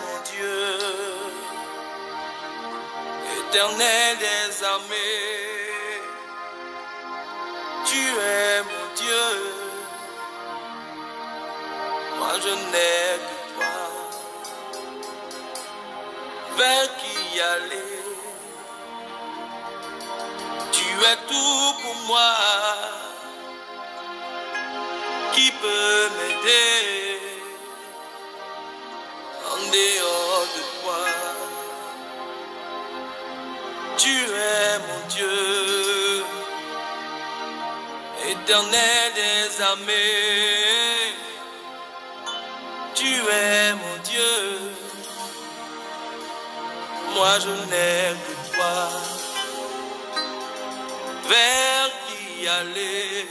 mon Dieu, éternel des armées. Tu es mon Dieu, moi je n'ai que toi. Vers qui aller? Tu es tout pour moi. Qui peut m'aider en dehors de toi? Tu es mon Dieu, éternel des armées. Tu es mon Dieu, moi je n'ai que toi. Vers qui aller?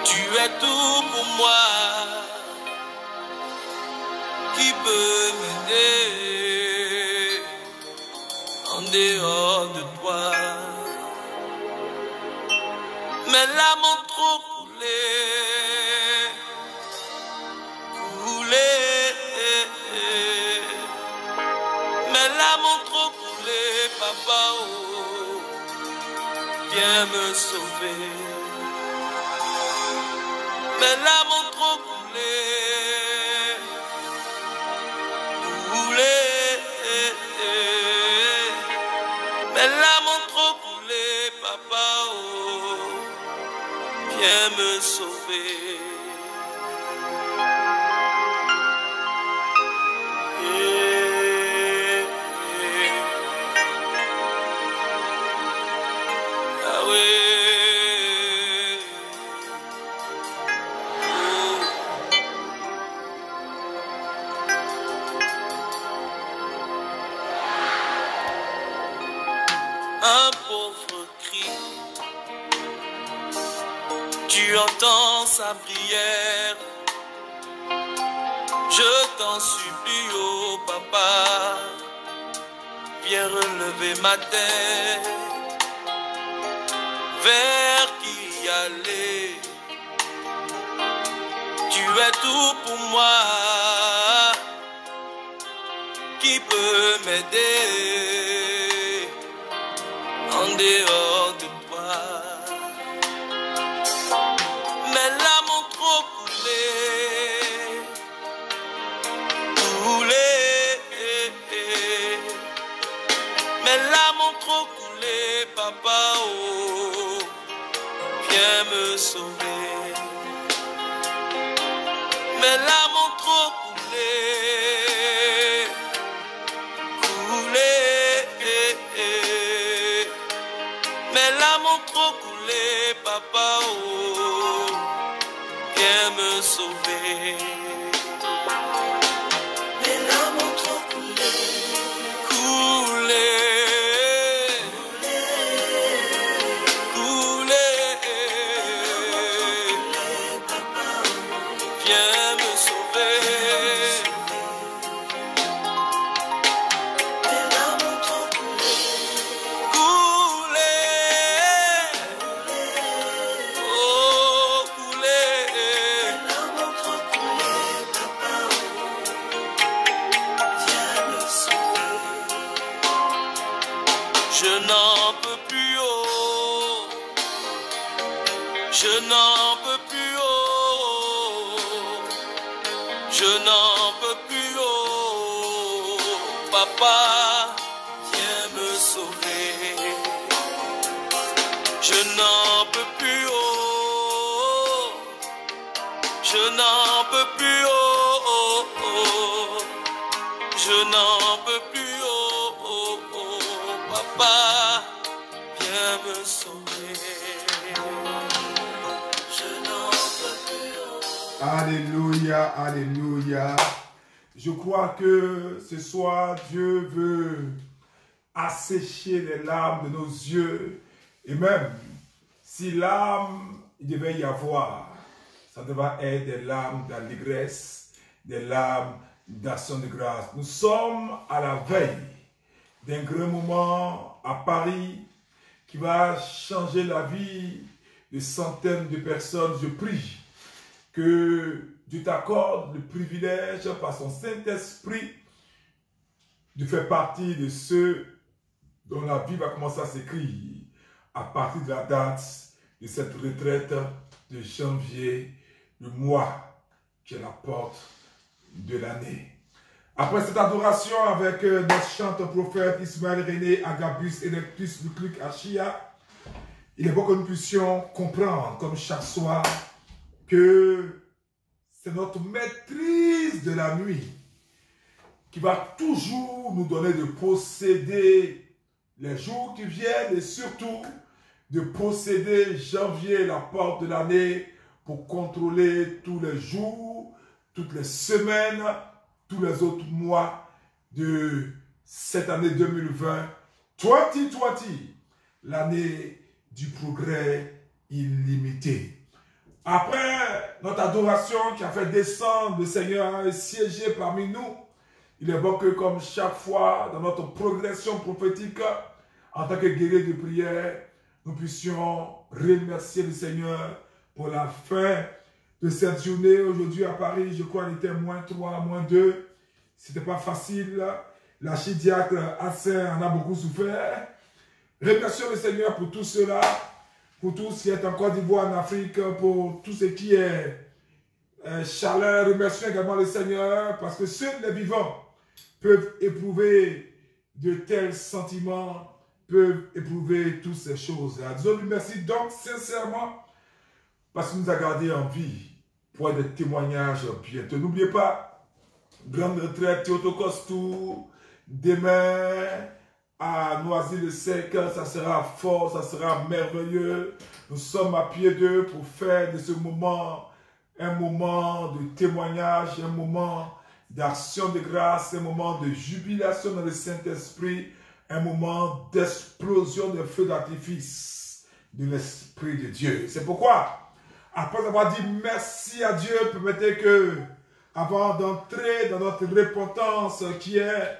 Tu es tout pour moi. Qui peut m'aider en dehors de toi? Mes larmes ont trop coulé, coulé. Mes larmes ont trop coulé, papa, oh, viens me sauver. Mes larmes ont trop coulé, coulé. Mes larmes ont trop coulé, papa, oh, viens me sauver. Un pauvre cri, tu entends sa prière. Je t'en supplie, oh papa, viens relever ma tête. Vers qui aller? Tu es tout pour moi. Qui peut m'aider en dehors de toi? Mes larmes ont trop coulé, coulé. Mes larmes ont trop coulé, papa, oh, viens me sauver. Mes larmes ont trop coulé, coulé. Mes larmes ont trop coulé, papa, oh, viens me sauver. Mes larmes ont trop coulé, coulé, coulé. Viens me sauver. Mes larmes ont trop coulé, coulé. Oh, coulé. Mes larmes ont trop coulé, papa, viens me sauver. Je n'en peux plus, oh, je n'en peux plus, oh, je n'en peux plus, oh, papa, viens me sauver. Je n'en peux plus, oh, je n'en peux plus, oh, je n'en peux plus, oh, papa, viens me sauver. Je n'en peux plus, oh. Alléluia, alléluia. Je crois que ce soir, Dieu veut assécher les larmes de nos yeux. Et même, si larmes il devait y avoir, ça devrait être des larmes d'allégresse, des larmes d'action de grâce. Nous sommes à la veille d'un grand moment à Paris qui va changer la vie de centaines de personnes. Je prie que Dieu t'accorde le privilège par son Saint-Esprit de faire partie de ceux dont la vie va commencer à s'écrire à partir de la date de cette retraite de janvier, le mois qui est la porte de l'année. Après cette adoration avec notre chanteur prophète Ismaël René Agabus Electus Luc Achia, il est bon que nous puissions comprendre, comme chaque soir, que c'est notre maîtrise de la nuit qui va toujours nous donner de posséder les jours qui viennent et surtout de posséder janvier, la porte de l'année, pour contrôler tous les jours, toutes les semaines, tous les autres mois de cette année 2020, 2020, l'année du progrès illimité. Après notre adoration qui a fait descendre le Seigneur et siéger parmi nous, il est bon que comme chaque fois dans notre progression prophétique, en tant que guerrier de prière, nous puissions remercier le Seigneur pour la fin de cette journée. Aujourd'hui à Paris, je crois qu'il était -3, -2. C'était pas facile. L'archidiacre Hassan en a beaucoup souffert. Remercions le Seigneur pour tout cela, pour tout ce qui est en Côte d'Ivoire, en Afrique, pour tout ce qui est chaleur. Remercions également le Seigneur parce que seuls les vivants peuvent éprouver de tels sentiments, peuvent éprouver toutes ces choses-là. Disons-lui merci donc sincèrement parce qu'il nous a gardés en vie pour des témoignages bientôt. N'oubliez pas, grande retraite, Théotokostou, demain à Noisy-le-Sec, ça sera fort, ça sera merveilleux. Nous sommes à pied d'eux pour faire de ce moment un moment de témoignage, un moment d'action de grâce, un moment de jubilation dans le Saint-Esprit, un moment d'explosion de feux d'artifice de l'Esprit de Dieu. C'est pourquoi, après avoir dit merci à Dieu, permettez que, avant d'entrer dans notre repentance qui est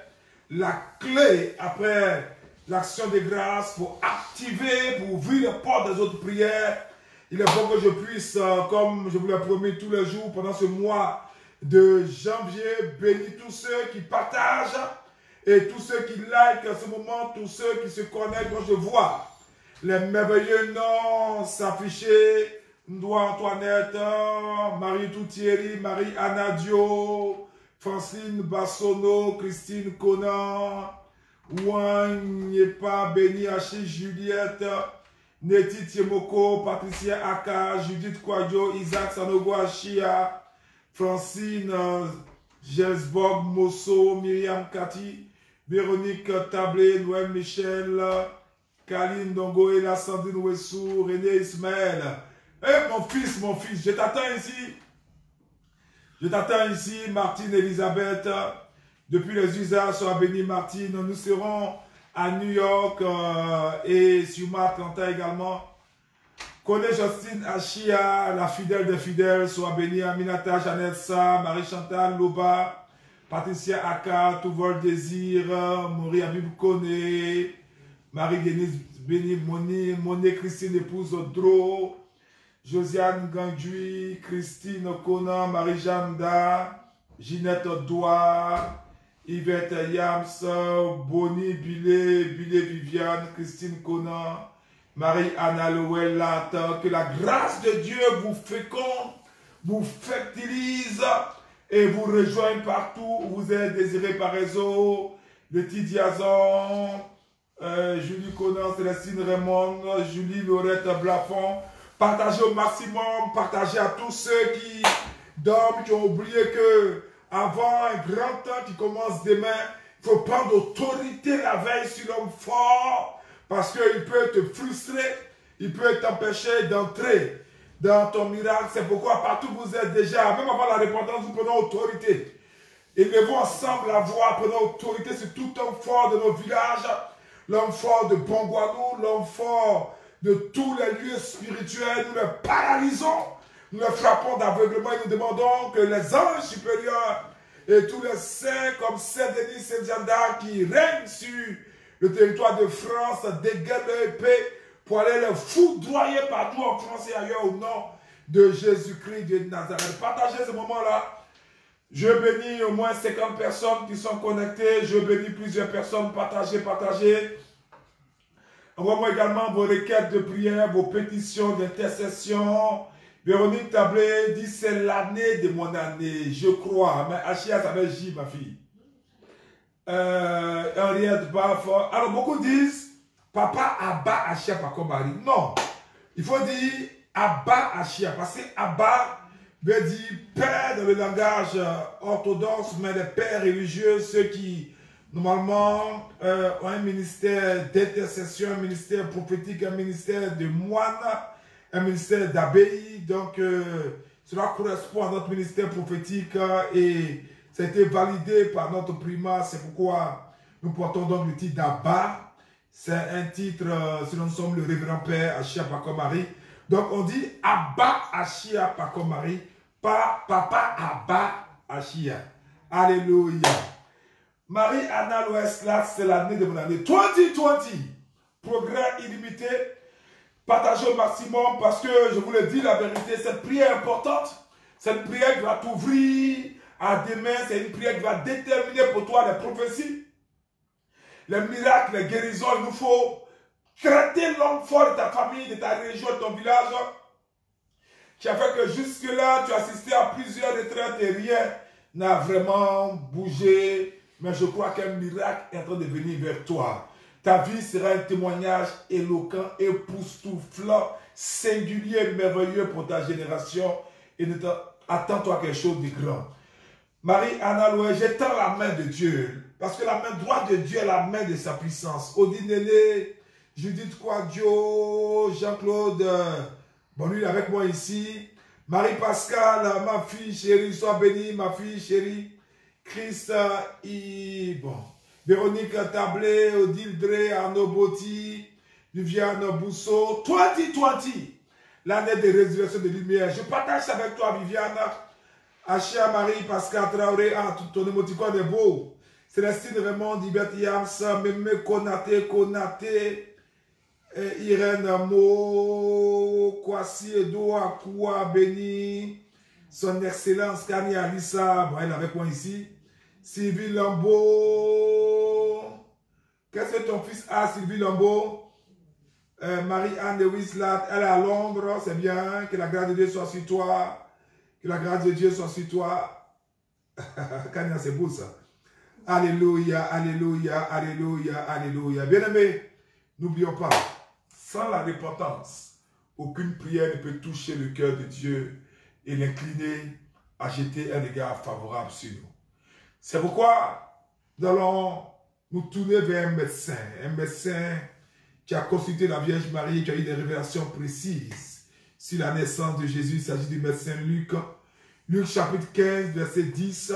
la clé après l'action de grâce pour activer, pour ouvrir les portes des autres prières, il est bon que je puisse, comme je vous l'ai promis tous les jours pendant ce mois de janvier, bénir tous ceux qui partagent et tous ceux qui likent à ce moment, tous ceux qui se connectent quand je vois les merveilleux noms s'afficher. Ndoa Antoinette, Marie Toutieri, Marie Anadio, Francine Bassono, Christine Conan, Ouan Yepa, Béni Hachi, Juliette, Neti Tiemoko, Patricia Aka, Judith Kwadjo, Isaac Sanogo Achia, Francine Gelsborg Mosso, Myriam Kati, Véronique Tablé, Noël Michel, Kaline Dongo, Ela Sandrine Wessou, René Ismaël. Eh mon fils, je t'attends ici. Je t'attends ici, Martine Elisabeth. Depuis les usages, sois béni Martine. Nous serons à New York et sur Atlanta également. Connais Justine Achia, la fidèle des fidèles, sois béni Aminata, Jeannette Sa, Marie-Chantal Loba, Patricia Aka, Touvol Désir, Marie Abib Kone, Marie-Denise Béni Monet Christine épouse Dro, Josiane Gangui, Christine Conan, Marie-Jeanne Da, Ginette Douard, Yvette Yams, Bonnie Billet Viviane, Christine Conan, Marie-Anna Lowellat, que la grâce de Dieu vous féconde, vous fertilise et vous rejoigne partout où vous êtes désiré par réseau. Letty Diazon, Julie Conan, Célestine Raymond, Julie Laurette Blafond. Partagez au maximum, partagez à tous ceux qui dorment, qui ont oublié que avant un grand temps qui commence demain, il faut prendre autorité la veille sur l'homme fort parce qu'il peut te frustrer, il peut t'empêcher d'entrer dans ton miracle. C'est pourquoi partout où vous êtes déjà, même avant la repentance, nous prenons autorité. Élevons ensemble la voix, prenons autorité sur tout homme fort de nos villages, l'homme fort de Bongwanou, l'homme fort de tous les lieux spirituels, nous les paralysons, nous les frappons d'aveuglement et nous demandons que les anges supérieurs et tous les saints comme Saint-Denis, Saint-Jean d'Arc qui règnent sur le territoire de France dégainent leur épée pour aller les foudroyer partout en France et ailleurs au nom de Jésus-Christ de Nazareth. Partagez ce moment-là. Je bénis au moins 50 personnes qui sont connectées. Je bénis plusieurs personnes. Partagez, partagez. Envoyez-moi également vos requêtes de prière, vos pétitions d'intercession. Véronique Tablé dit c'est l'année de mon année. Je crois. Mais Achia, ça veut J, ma fille. Henriette Bafort. Alors beaucoup disent Papa Abba Achia Pakomari. Non. Il faut dire Abba Achia. Parce que Abba veut dire père dans le langage orthodoxe, mais les pères religieux, ceux qui normalement ont un ministère d'intercession, un ministère prophétique, un ministère de moine, un ministère d'abbaye. Donc cela correspond à notre ministère prophétique et ça a été validé par notre primat. C'est pourquoi nous portons donc le titre d'Abba. C'est un titre, si nous sommes le révérend père Achia Pakomari. Donc on dit Abba Achia Pakomari, pas Papa Abba Achia. Alléluia. Marie-Anna Loeslat, c'est l'année de mon année 2020. Progrès illimité. Partagez au maximum parce que je vous le dis la vérité, cette prière est importante. Cette prière qui va t'ouvrir à demain, c'est une prière qui va déterminer pour toi les prophéties, les miracles, les guérisons. Il nous faut traiter l'homme fort de ta famille, de ta région, de ton village, qui a fait que jusque-là, tu as assisté à plusieurs retraites et rien n'a vraiment bougé. Mais je crois qu'un miracle est en train de venir vers toi. Ta vie sera un témoignage éloquent, époustouflant, singulier, merveilleux pour ta génération. Et attends-toi quelque chose de grand. Marie-Anna Loué, j'étends la main de Dieu. Parce que la main droite de Dieu est la main de sa puissance. Odine Néné, Judith Quadio, Jean-Claude, bon, lui il est avec moi ici. Marie-Pascal, ma fille chérie, sois bénie, ma fille chérie. Christ, bon. Véronique Tablé, Odile Dré, Arnaud Botti, Viviane Bousseau. 2020, l'année de résurrection de lumière. Je partage avec toi, Viviane. Achia Marie, Pascal Traoré, ton émoticône est beau. Célestine Raymond, Liberty Yams, Mémé Konaté, Irène Mo, Kwasi Edo, Akua, Béni, son excellence Kani Alissa, bon, elle est avec moi ici. Sylvie Lambeau, qu'est-ce que ton fils a, Sylvie Lambeau? Marie-Anne de Wislat, elle est à Londres, c'est bien, que la grâce de Dieu soit sur toi, que la grâce de Dieu soit sur toi. Kania, c'est beau ça. Alléluia, alléluia, alléluia, alléluia. Bien-aimés, n'oublions pas, sans la repentance, aucune prière ne peut toucher le cœur de Dieu et l'incliner à jeter un regard favorable sur nous. C'est pourquoi nous allons nous tourner vers un médecin qui a consulté la Vierge Marie, qui a eu des révélations précises sur la naissance de Jésus. Il s'agit du médecin Luc. Luc chapitre 15, verset 10.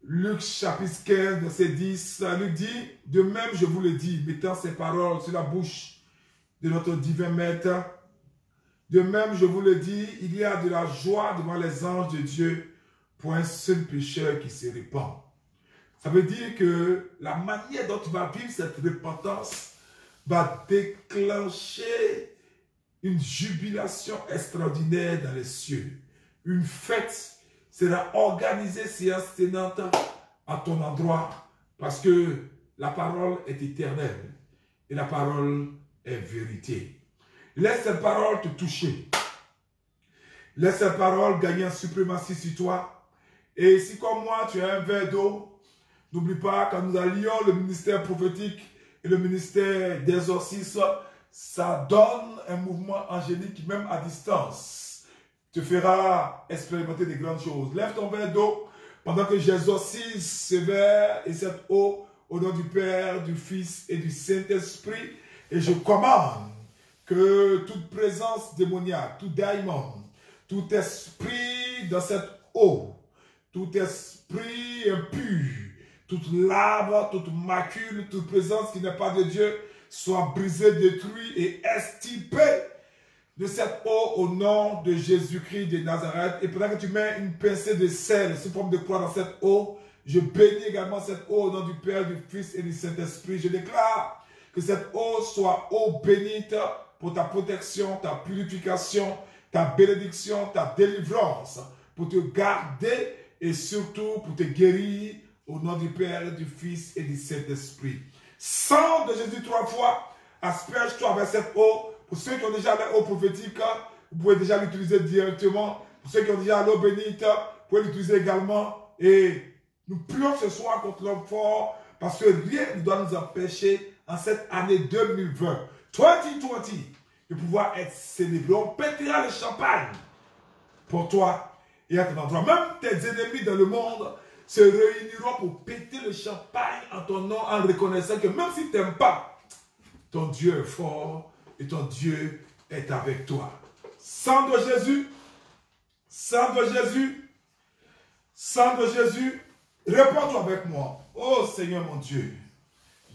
Luc chapitre 15, verset 10. Luc dit, de même je vous le dis, mettant ces paroles sur la bouche de notre divin maître. De même je vous le dis, il y a de la joie devant les anges de Dieu pour un seul pécheur qui se répand. Ça veut dire que la manière dont tu vas vivre cette repentance va déclencher une jubilation extraordinaire dans les cieux. Une fête sera organisée, séance tenante à ton endroit, parce que la parole est éternelle et la parole est vérité. Laisse cette parole te toucher. Laisse cette parole gagner en suprématie sur toi. Et si comme moi, tu as un verre d'eau, n'oublie pas, quand nous allions le ministère prophétique et le ministère d'exorcisme, ça donne un mouvement angélique qui, même à distance, te fera expérimenter de grandes choses. Lève ton verre d'eau pendant que j'exorcise ce verre et cette eau au nom du Père, du Fils et du Saint-Esprit. Et je commande que toute présence démoniaque, tout démon, tout esprit dans cette eau, tout esprit impur, toute lave, toute macule, toute présence qui n'est pas de Dieu, soit brisée, détruite et extirpée de cette eau au nom de Jésus-Christ de Nazareth. Et pendant que tu mets une pincée de sel sous forme de croix dans cette eau, je bénis également cette eau au nom du Père, du Fils et du Saint-Esprit. Je déclare que cette eau soit eau bénite pour ta protection, ta purification, ta bénédiction, ta délivrance, pour te garder et surtout pour te guérir au nom du Père, du Fils et du Saint-Esprit. Sang de Jésus 3 fois, asperge-toi avec cette eau. Pour ceux qui ont déjà l'eau prophétique, vous pouvez déjà l'utiliser directement. Pour ceux qui ont déjà l'eau bénite, vous pouvez l'utiliser également. Et nous prions ce soir contre l'homme fort, parce que rien ne doit nous empêcher en cette année 2020, 2020, de pouvoir être célébré. On pètera le champagne pour toi et à ton endroit. Même tes ennemis dans le monde se réuniront pour péter le champagne en ton nom, en reconnaissant que même si tu n'aimes pas, ton Dieu est fort et ton Dieu est avec toi. Sang de Jésus, sang de Jésus, sang de Jésus, réponds-toi avec moi. Oh Seigneur mon Dieu,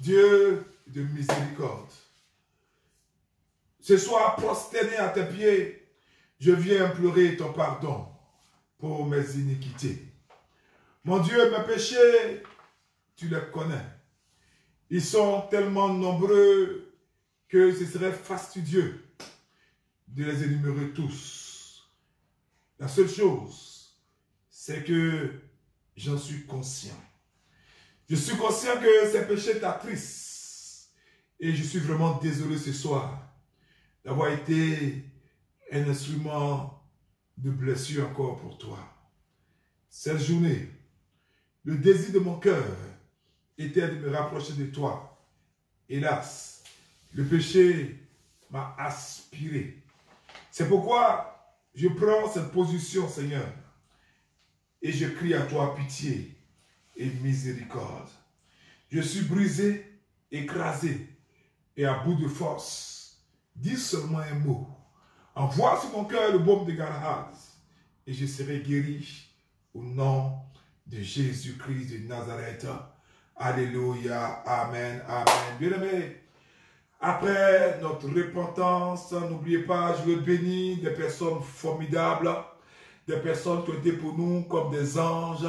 Dieu de miséricorde. Ce soir, prosterné à tes pieds, je viens implorer ton pardon pour mes iniquités. Mon Dieu, mes péchés, tu les connais. Ils sont tellement nombreux que ce serait fastidieux de les énumérer tous. La seule chose, c'est que j'en suis conscient. Je suis conscient que ces péchés t'attristent. Et je suis vraiment désolé ce soir d'avoir été un instrument de blessure encore pour toi. Cette journée, le désir de mon cœur était de me rapprocher de toi. Hélas, le péché m'a aspiré. C'est pourquoi je prends cette position, Seigneur, et je crie à toi pitié et miséricorde. Je suis brisé, écrasé et à bout de force. Dis seulement un mot. Envoie sur mon cœur le baume de Galahad et je serai guéri au nom de Jésus-Christ de Nazareth. Alléluia. Amen. Amen. Bien-aimés, après notre repentance, n'oubliez pas, je veux bénir des personnes formidables, des personnes qui ont été pour nous comme des anges,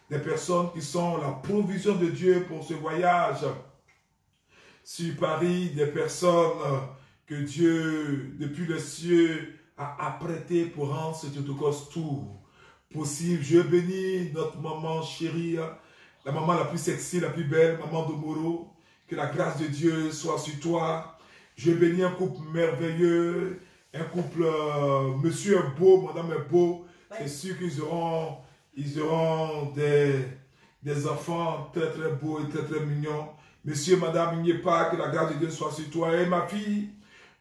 des personnes qui sont la provision de Dieu pour ce voyage sur Paris, des personnes que Dieu, depuis les cieux, a apprêtées pour rendre ce tour possible. Je bénis notre maman chérie, la maman la plus sexy, la plus belle, maman Domoro. Que la grâce de Dieu soit sur toi. Je bénis un couple merveilleux, un couple, monsieur est beau, madame est beau. C'est sûr qu'ils auront des enfants très très beaux et très très mignons. Monsieur, madame, il n'y a pas, que la grâce de Dieu soit sur toi. Et ma fille,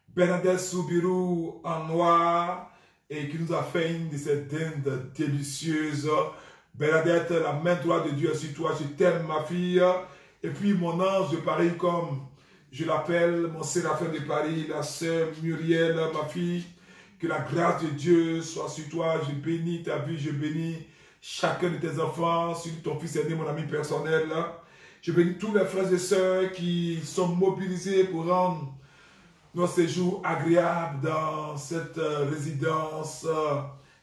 Bernadette Soubirou en noir, et qui nous a fait une de ces dindes délicieuses. Bernadette, la main droite de Dieu est sur toi. Je t'aime, ma fille. Et puis mon ange de Paris, comme je l'appelle, mon séraphin de Paris, la sœur Muriel, ma fille, que la grâce de Dieu soit sur toi. Je bénis ta vie, je bénis chacun de tes enfants, sur ton fils aîné, mon ami personnel. Je bénis tous les frères et sœurs qui sont mobilisés pour rendre nos séjours agréables dans cette résidence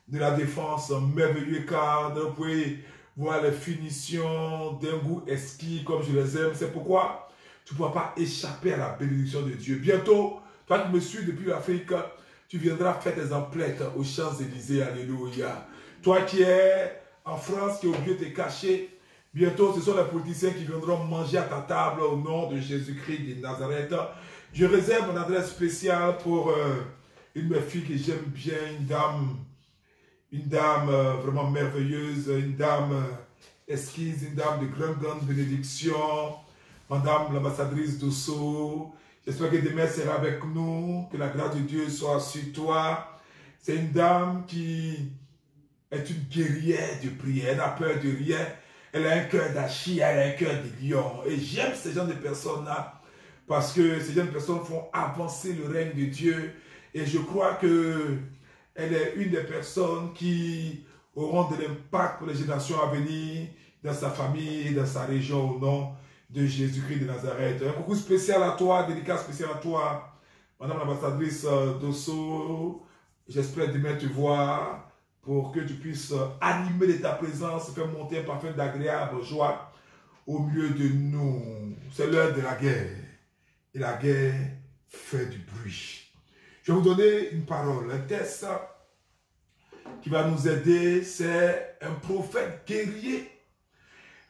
de la Défense, merveilleux cadre. Vous pouvez voir les finitions d'un goût exquis comme je les aime. C'est pourquoi tu ne pourras pas échapper à la bénédiction de Dieu. Bientôt, toi qui me suis depuis l'Afrique, tu viendras faire tes emplettes aux Champs-Élysées. Alléluia. Toi qui es en France, qui est oublié de te cacher, bientôt ce sont les politiciens qui viendront manger à ta table au nom de Jésus-Christ de Nazareth. Je réserve une adresse spéciale pour une de mes filles que j'aime bien, une dame vraiment merveilleuse, une dame exquise, une dame de grande bénédiction, madame l'ambassadrice d'Osso. J'espère que demain sera avec nous, que la grâce de Dieu soit sur toi. C'est une dame qui est une guerrière de prière, elle n'a peur de rien. Elle a un cœur d'Achille, elle a un cœur de lion. Et j'aime ces genre de personnes-là, parce que ces genre de personnes font avancer le règne de Dieu. Et je crois que elle est une des personnes qui auront de l'impact pour les générations à venir dans sa famille et dans sa région au nom de Jésus-Christ de Nazareth. Un coucou spécial à toi, dédicace spéciale à toi, madame l'ambassadrice d'Osso. J'espère demain te voir pour que tu puisses animer de ta présence, faire monter un parfum d'agréable joie au milieu de nous. C'est l'heure de la guerre. Et la guerre fait du bruit. Je vais vous donner une parole, un test qui va nous aider. C'est un prophète guerrier,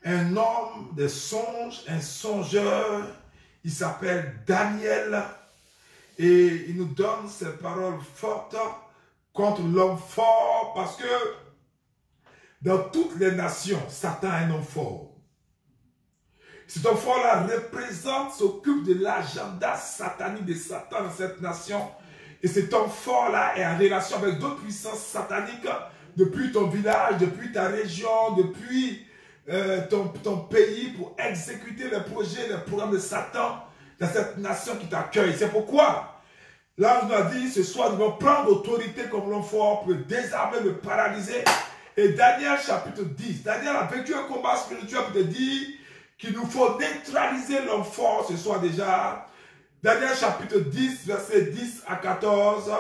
un homme des songes, un songeur. Il s'appelle Daniel et il nous donne ces paroles fortes contre l'homme fort parce que dans toutes les nations, Satan est un homme fort. Cet homme fort-là représente, s'occupe de l'agenda satanique de Satan dans cette nation. Et cet homme fort-là est en relation avec d'autres puissances sataniques depuis ton village, depuis ta région, depuis ton pays pour exécuter les projets, les programmes de Satan dans cette nation qui t'accueille. C'est pourquoi l'ange nous a dit ce soir, nous allons prendre l'autorité comme l'homme fort pour le désarmer, le paralyser. Et Daniel chapitre 10, Daniel a vécu un combat spirituel pour te dire qu'il nous faut neutraliser l'homme fort ce soir déjà. Daniel chapitre 10, verset 10 à 14.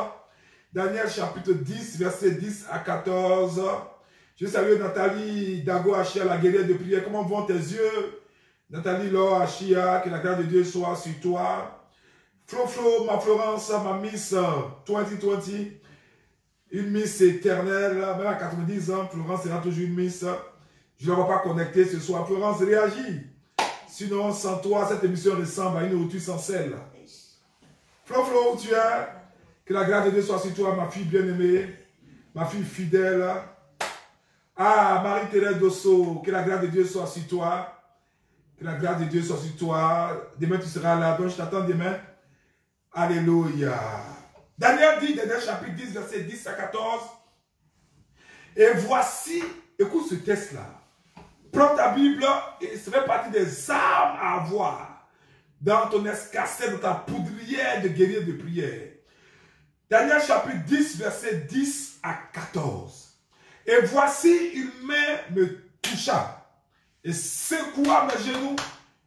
Daniel chapitre 10, verset 10 à 14. Je salue Nathalie Dago Achia, la guerrière de prière. Comment vont tes yeux? Nathalie Laure Achia, que la grâce de Dieu soit sur toi. Flo, ma Florence, ma Miss 2020. Une Miss éternelle, même à 90 ans, Florence sera toujours une Miss. Je ne la vois pas connectée ce soir. Florence, réagis. Sinon, sans toi, cette émission ressemble à une nourriture sans sel. Flo, où tu es? Que la grâce de Dieu soit sur toi, ma fille bien-aimée, ma fille fidèle. Ah, Marie-Thérèse Dosso, que la grâce de Dieu soit sur toi. Que la grâce de Dieu soit sur toi. Demain, tu seras là. Donc, je t'attends demain. Alléluia. Daniel dit, Daniel chapitre 10, verset 10 à 14. Et voici, écoute ce texte-là. Prends ta Bible et ça fait partie des armes à avoir dans ton escarcelle, dans ta poudrière de guerrier de prière. Daniel chapitre 10, verset 10 à 14. Et voici, une main me toucha et secoua mes genoux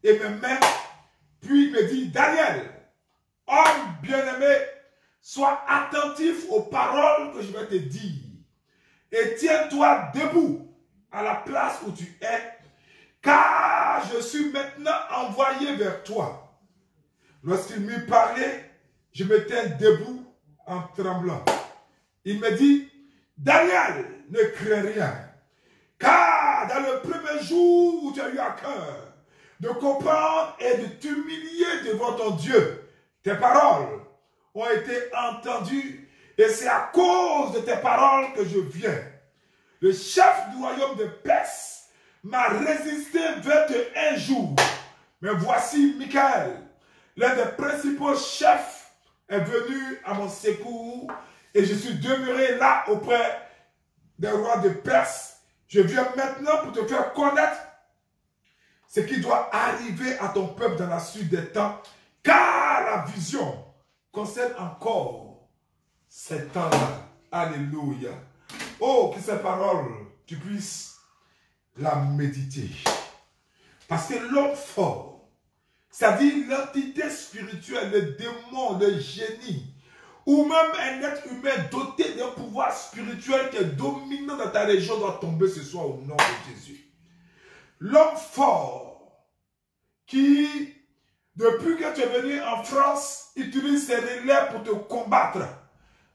et mes mains, puis me dit, Daniel, homme bien-aimé, sois attentif aux paroles que je vais te dire et tiens-toi debout à la place où tu es, car je suis maintenant envoyé vers toi. Lorsqu'il m'eut parlé, je me tins debout en tremblant. Il me dit, Daniel, ne crains rien, car dans le premier jour où tu as eu à cœur de comprendre et de t'humilier devant ton Dieu, tes paroles ont été entendues et c'est à cause de tes paroles que je viens. Le chef du royaume de Perse m'a résisté 21 jours. Mais voici Michael, l'un des principaux chefs, est venu à mon secours et je suis demeuré là auprès des rois de Perse. Je viens maintenant pour te faire connaître ce qui doit arriver à ton peuple dans la suite des temps, car la vision concerne encore ces temps-là. Alléluia. Oh, que ces paroles, tu puisses la méditer. Parce que l'homme fort, c'est-à-dire l'entité spirituelle, le démon, le génie, ou même un être humain doté d'un pouvoir spirituel qui est dominant dans ta région doit tomber ce soir au nom de Jésus. L'homme fort qui, depuis que tu es venu en France, utilise ses relais pour te combattre,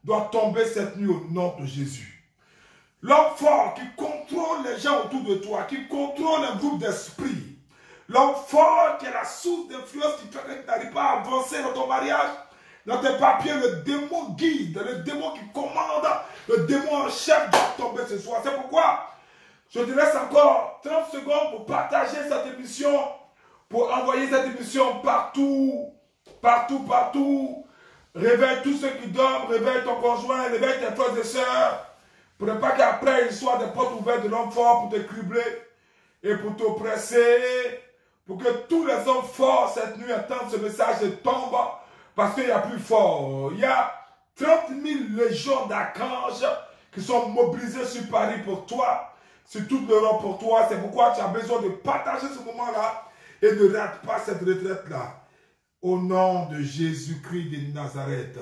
doit tomber cette nuit au nom de Jésus. L'homme fort qui contrôle les gens autour de toi, qui contrôle un groupe d'esprit. L'homme fort qui est la source d'influence qui fait que tu n'arrives pas à avancer dans ton mariage. Dans tes papiers, le démon guide, le démon qui commande, le démon en chef doit tomber ce soir. C'est pourquoi je te laisse encore 30 secondes pour partager cette émission, pour envoyer cette émission partout, partout. Réveille tous ceux qui dorment, réveille ton conjoint, réveille tes frères et sœurs. Pour ne pas qu'après il soit des portes ouvertes de l'homme fort pour te cribler et pour t'oppresser. Pour que tous les hommes forts cette nuit entendent ce message et tombent. Parce qu'il y a plus fort. Il y a 30 000 légions d'archanges qui sont mobilisés sur Paris pour toi, sur toute l'Europe pour toi. C'est pourquoi tu as besoin de partager ce moment-là et ne rate pas cette retraite-là. Au nom de Jésus-Christ de Nazareth.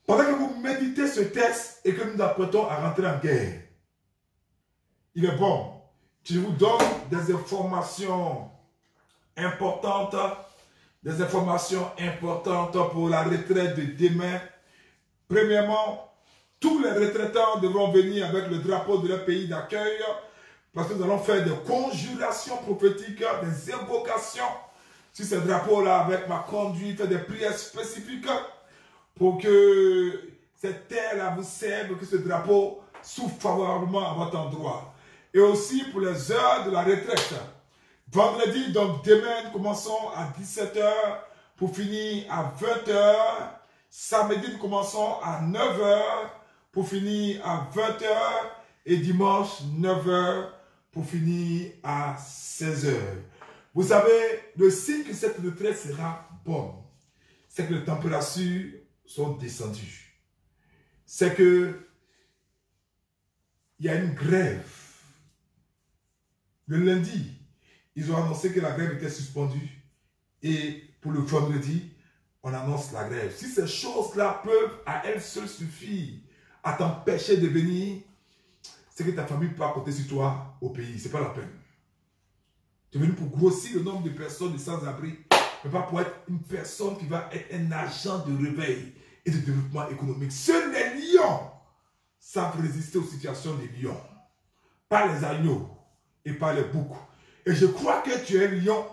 Pendant que vous méditez ce texte et que nous apprêtons à rentrer en guerre, il est bon que je vous donne des informations importantes. Des informations importantes pour la retraite de demain. Premièrement, Tous les retraitants devront venir avec le drapeau de leur pays d'accueil parce que nous allons faire des conjurations prophétiques, des invocations sur ces drapeaux-là avec ma conduite, des prières spécifiques pour que cette terre-là vous serve, que ce drapeau souffle favorablement à votre endroit. Et aussi pour les heures de la retraite. Vendredi, donc demain, nous commençons à 17 h pour finir à 20 h. Samedi, nous commençons à 9 h pour finir à 20 h. Et dimanche, 9 h pour finir à 16 h. Vous savez, le signe que cette retraite sera bonne, c'est que les températures sont descendues. C'est que il y a une grève. Le lundi, ils ont annoncé que la grève était suspendue. Et pour le vendredi, on annonce la grève. Si ces choses-là peuvent à elles seules suffire à t'empêcher de venir, c'est que ta famille peut pas compter sur toi au pays. Ce n'est pas la peine. Tu es venu pour grossir le nombre de personnes de sans-abri, mais pas pour être une personne qui va être un agent de réveil et de développement économique. Seuls les lions savent résister aux situations des lions. Pas les agneaux et pas les boucs. Et je crois que tu es un lion,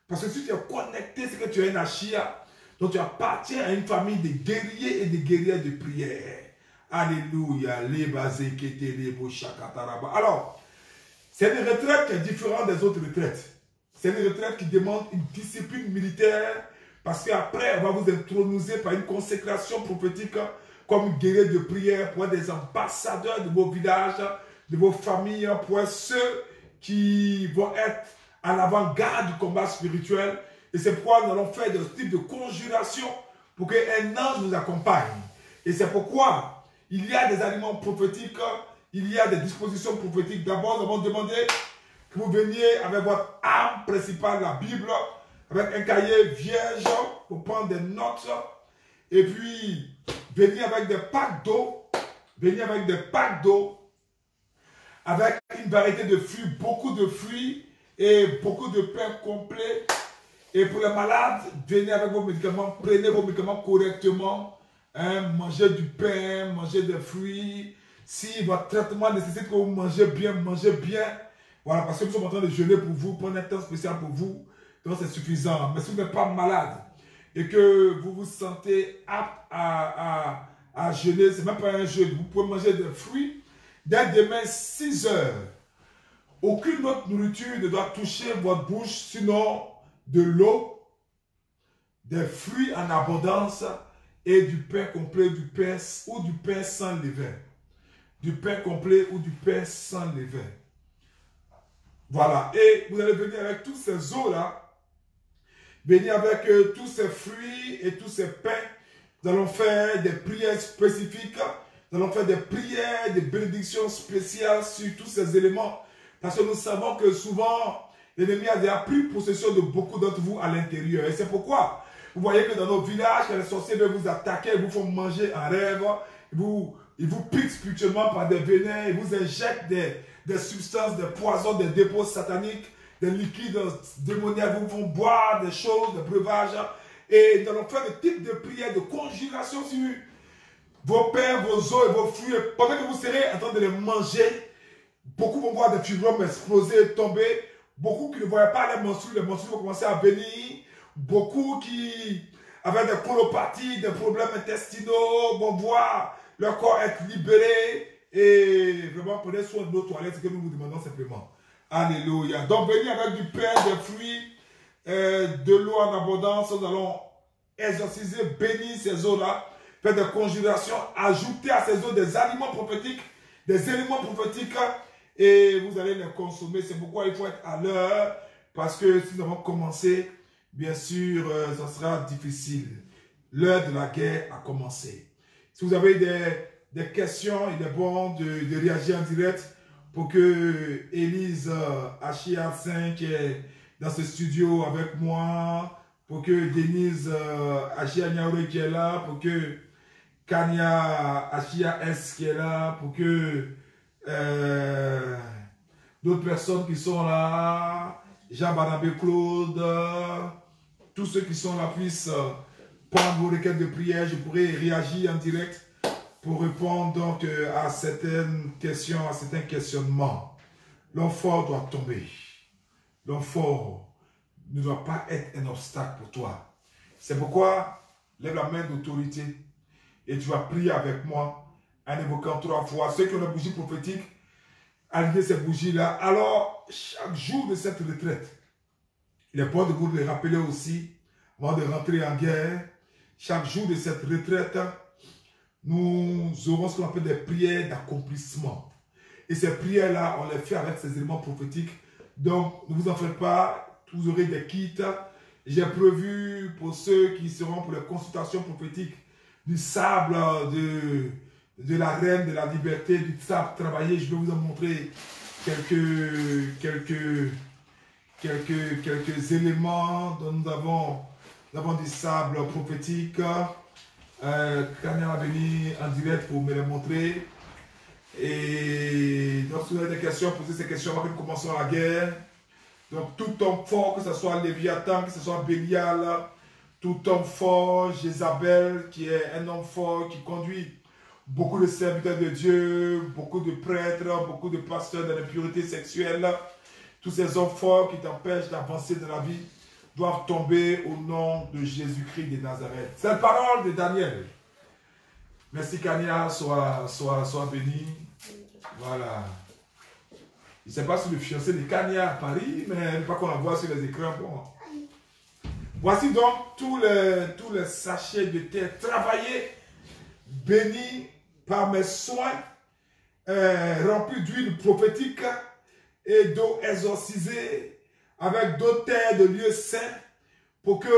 parce que si tu es connecté, c'est que tu es un achia. Donc tu appartiens à une famille de guerriers et de guerrières de prière. Alléluia. Alors, c'est une retraite qui est différente des autres retraites. C'est une retraite qui demande une discipline militaire, parce qu'après, on va vous introniser par une consécration prophétique comme guerrier de prière pour être des ambassadeurs de vos villages, de vos familles, pour être ceux qui vont être à l'avant-garde du combat spirituel. Et c'est pourquoi nous allons faire des types de conjuration pour qu'un ange nous accompagne. Et c'est pourquoi il y a des aliments prophétiques, il y a des dispositions prophétiques. D'abord, nous avons demandé que vous veniez avec votre arme principale, la Bible, avec un cahier vierge pour prendre des notes. Et puis, venir avec des packs d'eau. Venir avec des packs d'eau. Avec une variété de fruits, beaucoup de fruits et beaucoup de pain complet. Et pour les malades, venez avec vos médicaments, prenez vos médicaments correctement. Hein, mangez du pain, mangez des fruits. Si votre traitement nécessite que vous mangez bien, mangez bien. Voilà, parce que nous sommes en train de jeûner pour vous, prendre un temps spécial pour vous. Donc c'est suffisant. Mais si vous n'êtes pas malade et que vous vous sentez apte à jeûner, ce n'est même pas un jeûne. Vous pouvez manger des fruits. Dès demain, 6 h, aucune autre nourriture ne doit toucher votre bouche, sinon de l'eau, des fruits en abondance et du pain complet, du pain ou du pain sans levain. Du pain complet ou du pain sans levain. Voilà. Et vous allez venir avec tous ces eaux-là. Venir avec tous ces fruits et tous ces pains. Nous allons faire des prières spécifiques. Nous allons faire des prières, des bénédictions spéciales sur tous ces éléments. Parce que nous savons que souvent, l'ennemi a déjà pris possession de beaucoup d'entre vous à l'intérieur. Et c'est pourquoi vous voyez que dans nos villages, les sorciers veulent vous attaquer, ils vous font manger en rêve, ils vous piquent spirituellement par des venins, ils vous injectent des substances, des poisons, des dépôts sataniques, des liquides démoniaques, vous font boire des choses, des breuvages. Et nous allons faire des types de prières, de conjuration sur vos pains, vos os et vos fruits. Pendant que vous serez en train de les manger, beaucoup vont voir des fibromes exploser, tomber. Beaucoup qui ne voyaient pas les menstrues vont commencer à venir. Beaucoup qui avaient des colopathies, des problèmes intestinaux vont voir leur corps être libéré. Et vraiment, prenez soin de nos toilettes, ce que nous vous demandons simplement. Alléluia. Donc, venez avec du pain, des fruits, de l'eau en abondance. Nous allons exorciser, bénir ces eaux-là, faire des conjurations, ajouter à ces eaux des aliments prophétiques, des éléments prophétiques, et vous allez les consommer. C'est pourquoi il faut être à l'heure, parce que si nous avons commencé, bien sûr, ça sera difficile. L'heure de la guerre a commencé. Si vous avez des questions, il est bon de réagir en direct pour que Élise Achia 5 est dans ce studio avec moi, pour que Denise Achia Nyaure qui est là, pour que Kanya Achia S qui est là, pour que d'autres personnes qui sont là, Jean Barnabé Claude, tous ceux qui sont là puissent prendre vos requêtes de prière. Je pourrais réagir en direct pour répondre donc à certaines questions, à certains questionnements. L'homme fort doit tomber. L'homme fort ne doit pas être un obstacle pour toi. C'est pourquoi, lève la main d'autorité et tu vas prier avec moi en évoquant 3 fois. Ceux qui ont la bougie prophétique, alignez ces bougies-là. Alors, chaque jour de cette retraite, il est bon de vous le rappeler aussi, avant de rentrer en guerre, chaque jour de cette retraite, nous aurons ce qu'on appelle des prières d'accomplissement. Et ces prières-là, on les fait avec ces éléments prophétiques. Donc, ne vous en faites pas, vous aurez des kits. J'ai prévu pour ceux qui seront pour les consultations prophétiques du sable de la reine de la liberté, du sable travaillé. Je vais vous en montrer quelques éléments dont nous avons du sable prophétique. Kanya a venu en direct pour me les montrer. Et donc, si vous avez des questions, posez ces questions avant que nous commençons la guerre. Donc, tout homme fort, que ce soit Léviathan, que ce soit Bélial, tout homme fort, Jézabel, qui est un homme fort, qui conduit beaucoup de serviteurs de Dieu, beaucoup de prêtres, beaucoup de pasteurs dans l'impureté sexuelle. Tous ces hommes forts qui t'empêchent d'avancer dans la vie doivent tomber au nom de Jésus-Christ de Nazareth. C'est la parole de Daniel. Merci Kania, sois béni. Voilà. Je ne sais pas si le fiancé de Kania à Paris, mais pas qu'on la voit sur les écrans. Bon. Voici donc tous les sachets de terre travaillés, bénis par mes soins, remplis d'huile prophétique et d'eau exorcisée, avec d'eau terre de lieux saints, pour que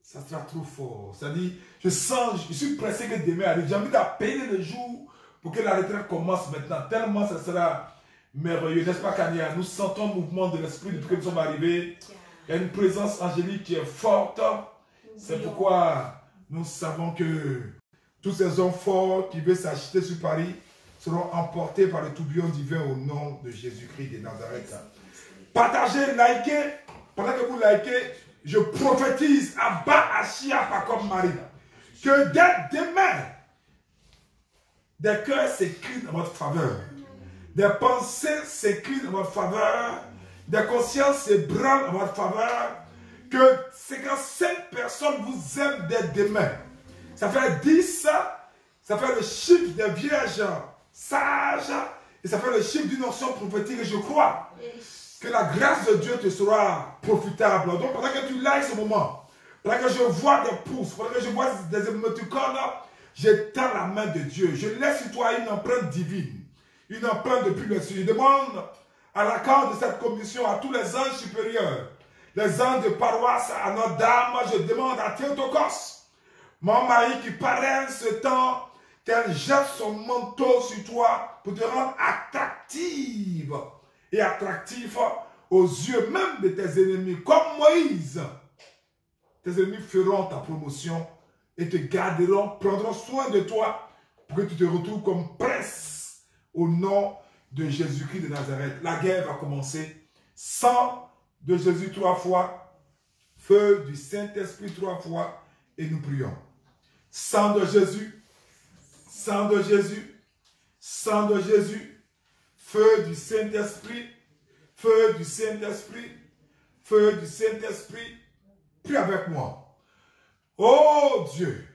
ça sera trop fort. C'est-à-dire, je suis pressé que demain arrive. J'ai envie d'appeler le jour pour que la retraite commence maintenant. Tellement ça sera merveilleux. N'est-ce pas, Kania? Nous sentons le mouvement de l'esprit depuis que nous sommes arrivés. Il y a une présence angélique qui est forte. C'est pourquoi nous savons que tous ces hommes forts qui veulent s'acheter sur Paris seront emportés par le tourbillon divin au nom de Jésus-Christ de Nazareth. Partagez, likez. Pendant que vous likez, je prophétise à Ba-Achia comme Marie que dès demain, des cœurs s'écrivent en votre faveur, des pensées s'écrivent en votre faveur, des consciences s'ébranlent en votre faveur, que 55 personnes vous aiment dès demain. Ça fait 10, ça fait le chiffre des vierges sages, et ça fait le chiffre d'une onction prophétique, et je crois que la grâce de Dieu te sera profitable. Donc pendant que tu likes ce moment, pendant que je vois des pouces, pendant que je vois des émoticônes, j'étends la main de Dieu. Je laisse sur toi une empreinte divine, une empreinte de puissance. Je demande à l'accord de cette commission à tous les anges supérieurs, les anges de paroisse à Notre-Dame, je demande à Théotokos, mon mari qui parraine ce temps, qu'elle jette son manteau sur toi pour te rendre attractive et attractif aux yeux même de tes ennemis, comme Moïse. Tes ennemis feront ta promotion et te garderont, prendront soin de toi pour que tu te retrouves comme prince au nom de Jésus-Christ de Nazareth. La guerre va commencer. Sang de Jésus 3 fois, feu du Saint-Esprit 3 fois, et nous prions. Sang de Jésus, sang de Jésus, sang de Jésus, feu du Saint-Esprit, feu du Saint-Esprit, feu du Saint-Esprit. Prie avec moi. Oh Dieu,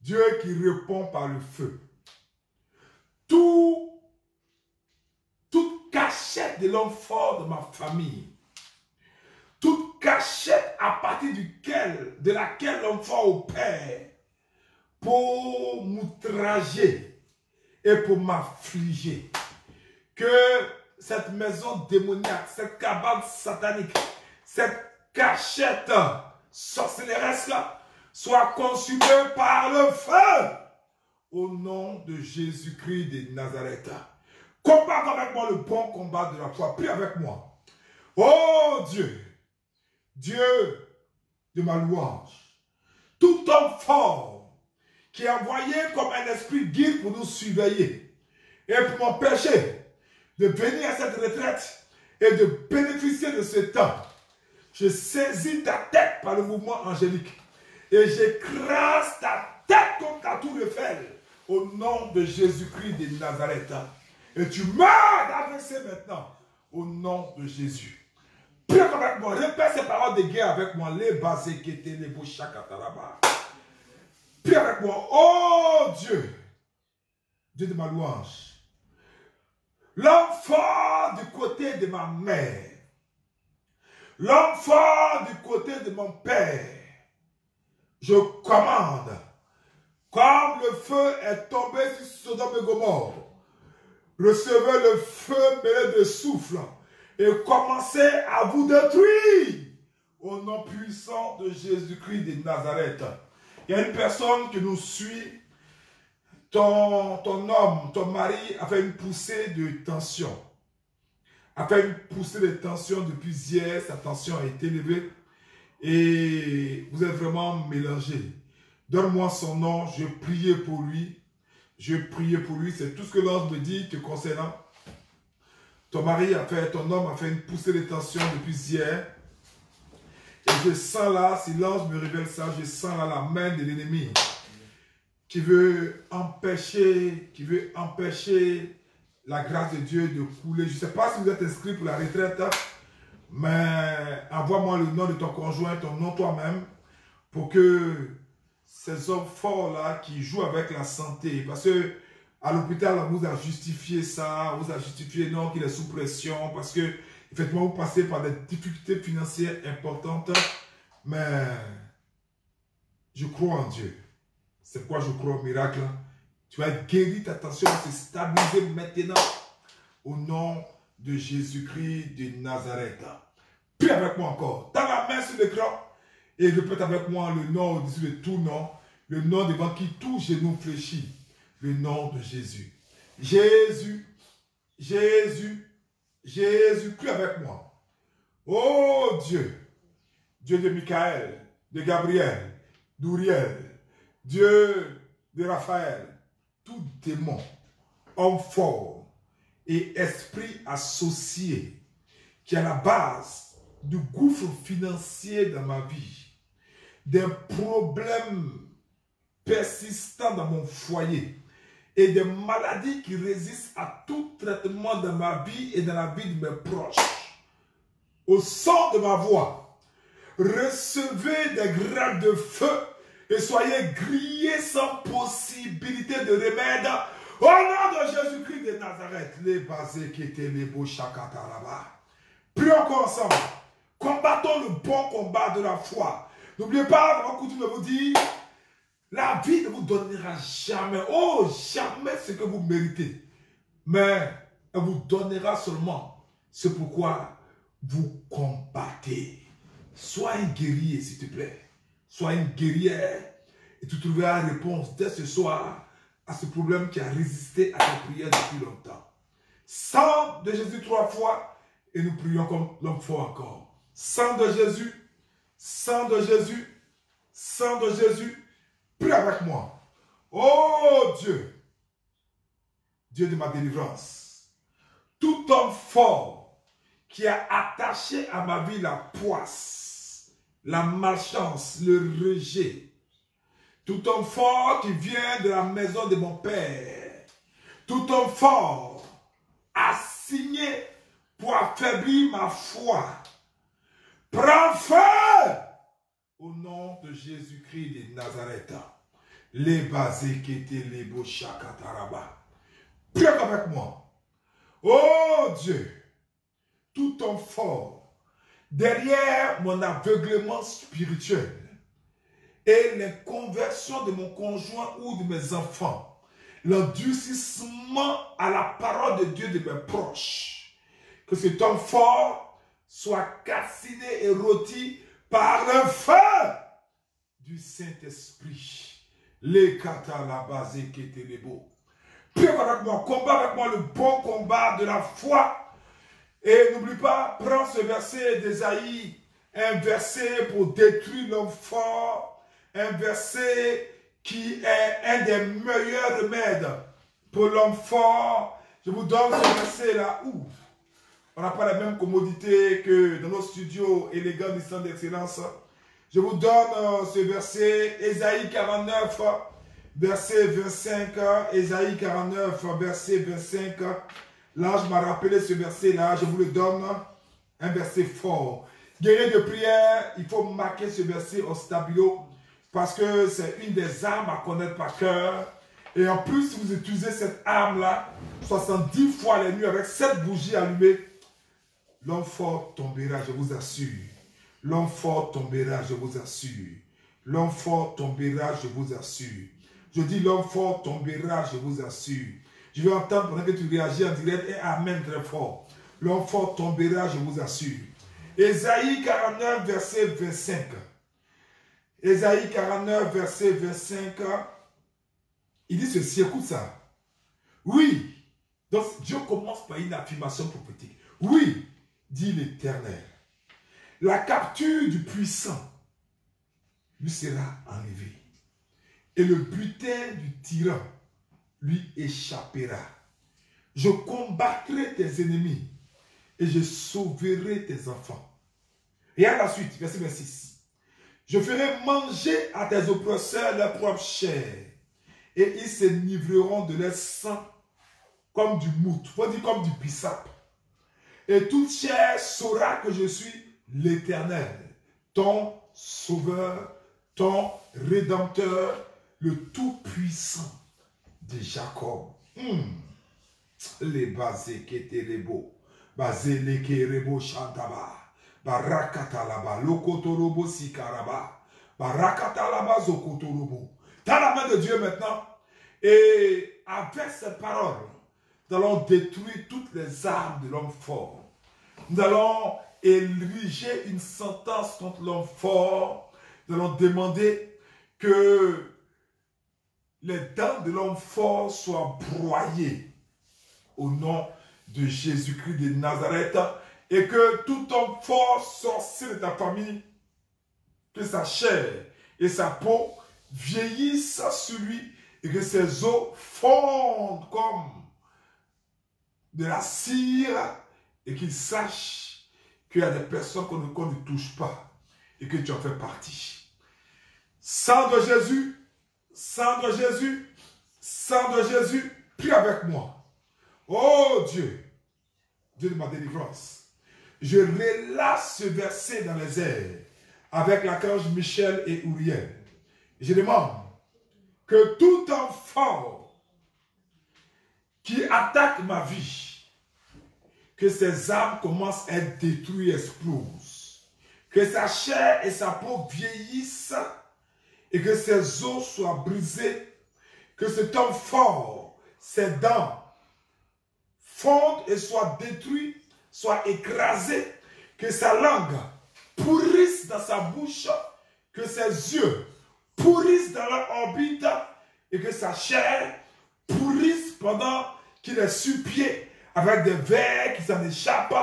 Dieu qui répond par le feu. Toute cachette de l'homme fort de ma famille, toute cachette à partir de laquelle l'homme fort opère pour m'outrager et pour m'affliger, que cette maison démoniaque, cette cabale satanique, cette cachette sorcelleresque soit consumée par le feu au nom de Jésus-Christ de Nazareth. Combat avec moi le bon combat de la foi. Prie avec moi. Oh Dieu, Dieu de ma louange, tout homme fort qui est envoyé comme un esprit guide pour nous surveiller et pour m'empêcher de venir à cette retraite et de bénéficier de ce temps, je saisis ta tête par le mouvement angélique et j'écrase ta tête contre la tour Eiffel au nom de Jésus-Christ de Nazareth. Et tu meurs d'AVC maintenant au nom de Jésus. Prie avec moi, répète ces paroles de guerre avec moi. Les basés qui étaient les beaux chakataraba. Prie avec moi, oh Dieu, Dieu de ma louange. L'homme fort du côté de ma mère. L'homme fort du côté de mon père. Je commande, comme le feu est tombé sur Sodome et Gomorrhe, recevez le feu mêlé de souffle et commencez à vous détruire au nom puissant de Jésus-Christ de Nazareth. Il y a une personne qui nous suit, ton homme, ton mari a fait une poussée de tension. A fait une poussée de tension depuis hier, sa tension a été élevée et vous êtes vraiment mélangés. Donne-moi son nom, je priais pour lui. Je priais pour lui, c'est tout ce que l'ange me dit te concernant. Ton mari a fait, ton homme a fait une poussée de tension depuis hier. Et je sens là, si l'ange me révèle ça, je sens là la main de l'ennemi qui veut empêcher la grâce de Dieu de couler. Je ne sais pas si vous êtes inscrit pour la retraite, mais envoie-moi le nom de ton conjoint, ton nom toi-même, pour que ces hommes forts là qui jouent avec la santé, parce que à l'hôpital, on vous a justifié ça, on vous a justifié non qu'il est sous pression, parce que effectivement vous passez par des difficultés financières importantes, mais je crois en Dieu. C'est pourquoi je crois au miracle. Tu vas guérir, ta tension va se stabiliser maintenant au nom de Jésus-Christ de Nazareth. Prie avec moi encore. Tends la main sur l'écran et répète avec moi le nom au-dessus de tout nom, le nom devant qui tout genou fléchit, le nom de Jésus. Jésus, Jésus, Jésus, prie avec moi. Oh Dieu, Dieu de Michael, de Gabriel, d'Uriel, Dieu de Raphaël, tout démon, homme fort et esprit associé qui est à la base du gouffre financier dans ma vie, des problèmes persistants dans mon foyer et des maladies qui résistent à tout traitement dans ma vie et dans la vie de mes proches. Au son de ma voix, recevez des graines de feu et soyez grillés sans possibilité de remède au nom de Jésus-Christ de Nazareth. Les basés qui étaient les beaux chakataraba. Prions ensemble. Combattons le bon combat de la foi. N'oubliez pas, mon coutume de vous dire, la vie ne vous donnera jamais, oh jamais ce que vous méritez. Mais elle vous donnera seulement ce pourquoi vous combattez. Sois un guerrier, s'il te plaît. Sois une guerrière et tu trouveras la réponse dès ce soir à ce problème qui a résisté à ta prière depuis longtemps. Sang de Jésus 3 fois et nous prions comme l'homme fort encore. Sang de Jésus, sang de Jésus, sang de Jésus, prie avec moi. Oh Dieu, Dieu de ma délivrance, tout homme fort qui a attaché à ma vie la poisse, la malchance, le rejet. Tout homme fort qui vient de la maison de mon père. Tout homme fort assigné pour affaiblir ma foi. Prends feu au nom de Jésus-Christ de Nazareth. Les basés qui étaient les beaux chakataraba. Prie avec moi. Oh Dieu, tout homme fort derrière mon aveuglement spirituel et les conversions de mon conjoint ou de mes enfants, l'endurcissement à la parole de Dieu de mes proches, que cet homme fort soit calciné et rôti par le feu du Saint-Esprit. Les katalabazés qui étaient les beaux. Prie avec moi, combat avec moi le bon combat de la foi. Et n'oublie pas, prends ce verset d'Ésaïe, un verset pour détruire l'homme fort, un verset qui est un des meilleurs remèdes pour l'homme fort. Je vous donne ce verset là où on n'a pas la même commodité que dans nos studios élégants Nissan d'excellence. Je vous donne ce verset, Ésaïe 49, verset 25, Ésaïe 49, verset 25. L'ange m'a rappelé ce verset-là, je vous le donne, un verset fort. Guerrier de prière, il faut marquer ce verset au stabilo parce que c'est une des armes à connaître par cœur. Et en plus, si vous utilisez cette arme-là 70 fois la nuit avec 7 bougies allumées, l'homme fort tombera, je vous assure. L'homme fort tombera, je vous assure. L'homme fort tombera, je vous assure. Je dis l'homme fort tombera, je vous assure. Je vais entendre pendant que tu réagis en direct et amen très fort. L'homme fort tombera, je vous assure. Ésaïe 49, verset 25. Ésaïe 49, verset 25. Il dit ceci, écoute ça. Oui. Donc Dieu commence par une affirmation prophétique. Oui, dit l'Éternel. La capture du puissant lui sera enlevée. Et le butin du tyran lui échappera. Je combattrai tes ennemis et je sauverai tes enfants. Et à la suite, verset 26. Je ferai manger à tes oppresseurs leur propre chair et ils se livreront de leur sang comme du mout, faut dire comme du bissap. Et toute chair saura que je suis l'Éternel, ton sauveur, ton rédempteur, le tout-puissant de Jacob. Les basés qui étaient les beaux, basés les qui étaient beaux chantaba, barakatalaba, lokotorobo sikaraba, barakatalaba zokotorobo. Dans la main de Dieu maintenant, et avec cette parole, nous allons détruire toutes les armes de l'homme fort. Nous allons ériger une sentence contre l'homme fort. Nous allons demander que les dents de l'homme fort soient broyées au nom de Jésus-Christ de Nazareth et que tout homme fort sorcier de ta famille, que sa chair et sa peau vieillissent sur lui et que ses os fondent comme de la cire et qu'il sache qu'il y a des personnes qu'on ne touche pas et que tu en fais partie. Sang de Jésus, sang de Jésus, sang de Jésus, prie avec moi. Oh Dieu, Dieu de ma délivrance, je relâche ce verset dans les airs avec l'archange Michel et Uriel. Je demande que tout enfant qui attaque ma vie, que ses âmes commencent à être détruites, explosent, que sa chair et sa peau vieillissent et que ses os soient brisés, que cet homme fort, ses dents fondent et soient détruites, soient écrasées, que sa langue pourrisse dans sa bouche, que ses yeux pourrissent dans leur orbite et que sa chair pourrisse pendant qu'il est sur pied avec des vers qui s'en échappent.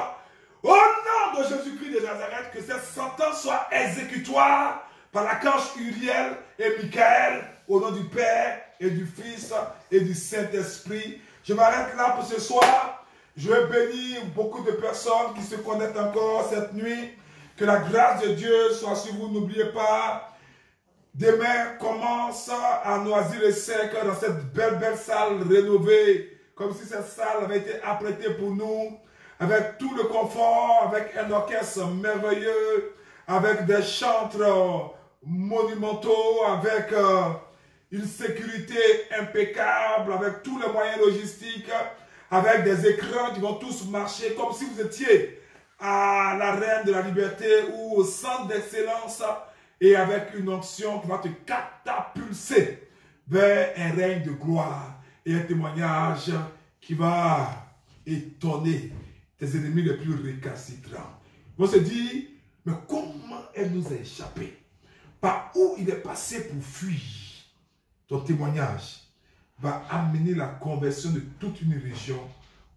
Au nom de Jésus-Christ de Nazareth, que cette sentence soit exécutoire par l'archange Uriel et Michael, au nom du Père et du Fils et du Saint-Esprit. Je m'arrête là pour ce soir. Je vais bénir beaucoup de personnes qui se connectent encore cette nuit. Que la grâce de Dieu soit sur vous. N'oubliez pas, demain commence à Noisy-le-Sec dans cette belle salle rénovée. Comme si cette salle avait été apprêtée pour nous. Avec tout le confort, avec un orchestre merveilleux, avec des chantres monumentaux, avec une sécurité impeccable, avec tous les moyens logistiques, avec des écrans qui vont tous marcher comme si vous étiez à l'Arène de la Liberté ou au centre d'excellence et avec une onction qui va te catapulser vers un règne de gloire et un témoignage qui va étonner tes ennemis les plus récalcitrants. On se dit, mais comment elle nous a échappé? Par où il est passé pour fuir? Ton témoignage va amener la conversion de toute une région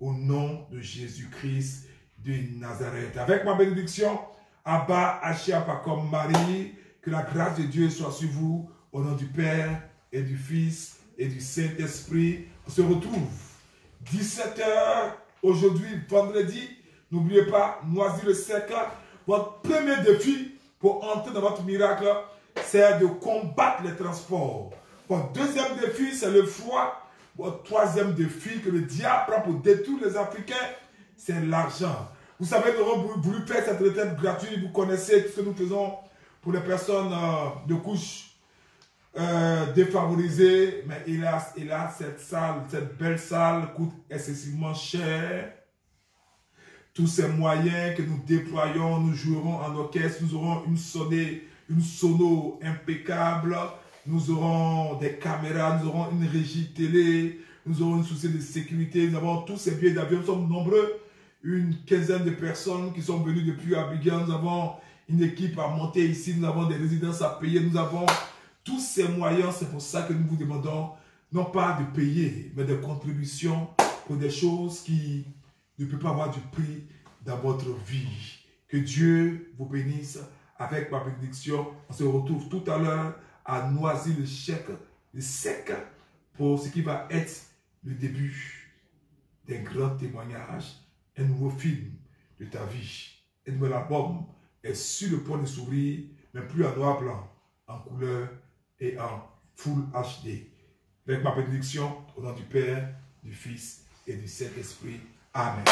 au nom de Jésus-Christ de Nazareth. Avec ma bénédiction, Abba, Achiapa comme Marie, que la grâce de Dieu soit sur vous, au nom du Père et du Fils et du Saint-Esprit. On se retrouve 17h aujourd'hui, vendredi. N'oubliez pas, Noisy-le-Sec. Votre premier défi pour entrer dans votre miracle, c'est de combattre les transports. Bon, deuxième défi, c'est le froid. Bon, troisième défi que le diable prend pour détruire les Africains, c'est l'argent. Vous savez, nous avons voulu faire cette retraite gratuite. Vous connaissez tout ce que nous faisons pour les personnes de couche défavorisées. Mais hélas, cette salle, cette belle salle coûte excessivement cher. Tous ces moyens que nous déployons, nous jouerons en orchestre, nous aurons une sono impeccable, nous aurons des caméras, nous aurons une régie télé, nous aurons une société de sécurité, nous avons tous ces billets d'avion, nous sommes nombreux, une quinzaine de personnes qui sont venues depuis Abidjan, nous avons une équipe à monter ici, nous avons des résidences à payer, nous avons tous ces moyens, c'est pour ça que nous vous demandons, non pas de payer, mais de contributions pour des choses qui ne peuvent pas avoir du prix dans votre vie. Que Dieu vous bénisse avec ma bénédiction. On se retrouve tout à l'heure à Noisy-le-Sec pour ce qui va être le début d'un grand témoignage, un nouveau film de ta vie. Un nouvel album est sur le point de s'ouvrir, mais plus en noir blanc, en couleur et en Full HD. Avec ma bénédiction, au nom du Père, du Fils et du Saint-Esprit. Amen.